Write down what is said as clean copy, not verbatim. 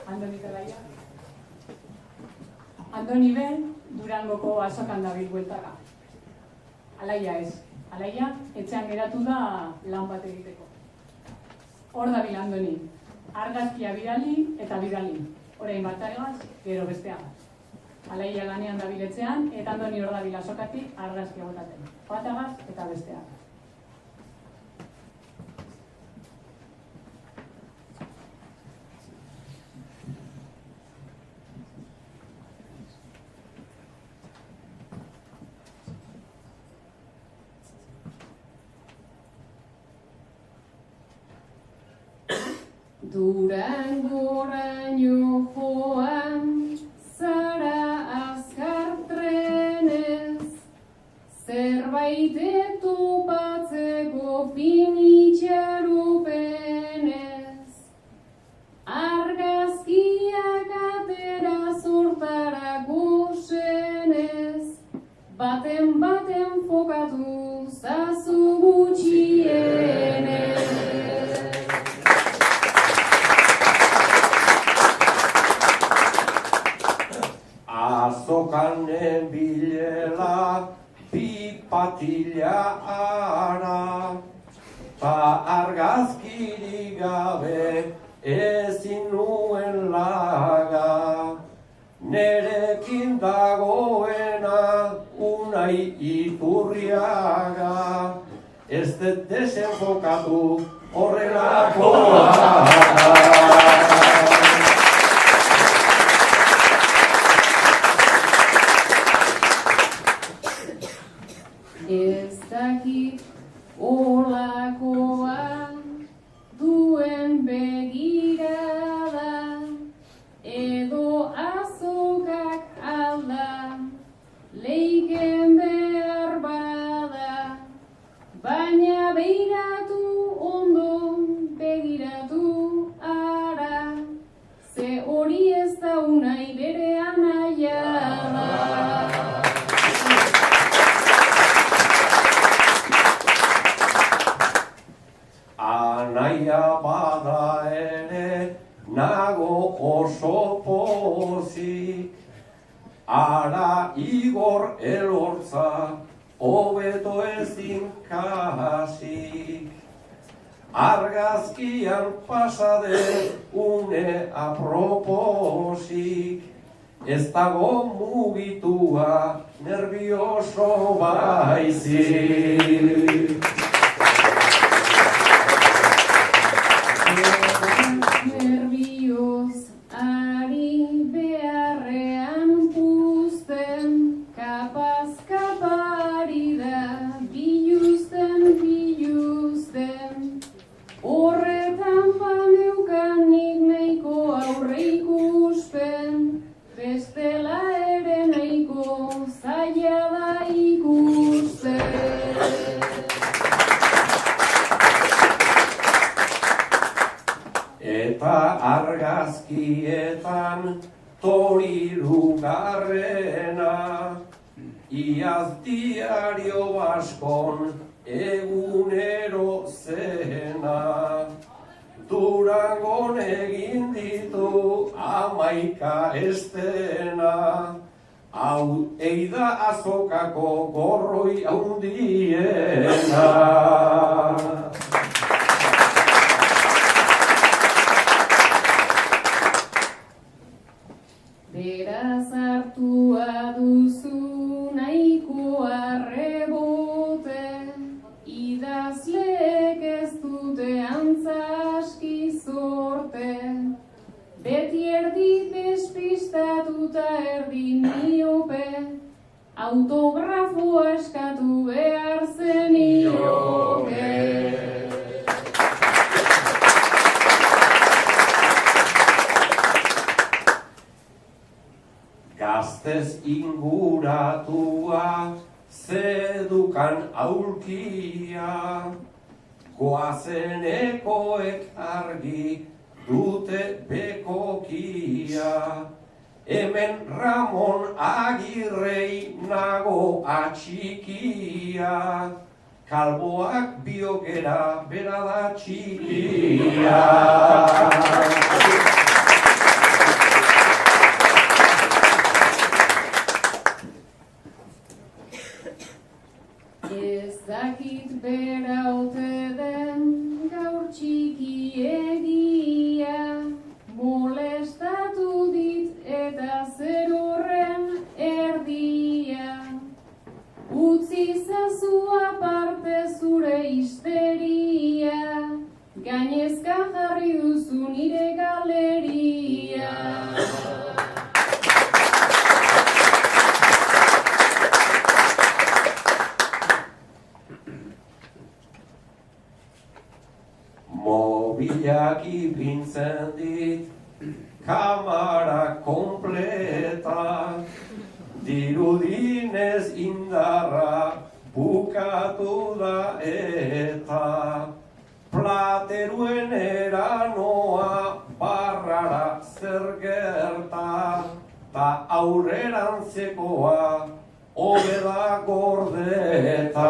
Andoni Talaia. Andoni ben, Durangoko azokan dabil bueltara. Alaia ez. Alaia, etxean geratu da lan bat egiteko. Hor dabil Andoni. Argazkia bidali eta bidali. Orain batagaz, gero besteagaz. Alaia lanean dabil etxean, eta Andoni hor dabil azokatik argazkia botaten. Batagaz eta besteagaz. Durangoraino joan, zara azkar trenez, zerbait topatzeko finitxarupenez. Argazkiak atera zortara gozenez, baten fokatu zazu gutxienez. Azokanen bilela pipatila ara, ta argazkiri gabe ezin nuen laga. Nerekin dagoena Unai Iturriaga, ez dut desenfokatu horrelakoa. Ez dakit olakoa duen begirada, edo azokak alda, leiken behar bada, baina begiratu ondo, begiratu ara, ze hori ez da Unai bere anaia da. Anaia bada ere nago oso pozik, ara Igor Elortza hobeto ezin kasik. Argazkian pasade une aproposik, ez dago mugitua nervioso baizik. Nervioz ari beharrean puzten, kapaz kapari da biluzten. Horretan baneukanik nahiko aurre ikuspen, bestela ere nahiko zaila da ikusten. Eta argazkietan torirugarrena, iaz diario baskon egunero zena. Durangon egin ditu 11 estena, hau eida azokako gorroi handiena. Beraz hartua duzu nahikoa rebote, idazleek ez dute antza aski zorte. Beti erdi despistatuta erdi miope, autografoa eskatu behar zenioke. Gaztez inguratua, zedukan aulkia, goazenekoek argi dute bekokia. Hemen Ramon Agirrei nago atxikia, kalboak biokera bera da txikia. dakit bera ote den gaur txiki egia, molestatu dit eta zer horren erdia. Utzi zazu aparte zure histeria, gainezka jarri duzu nire galeria. Mobilak ipintzen dit, kamara kompleta, dirudinez indarra bukatu da eta plateruen eranoa barrara zer gerta, ta aurrerantzekoa hobe da gordeta.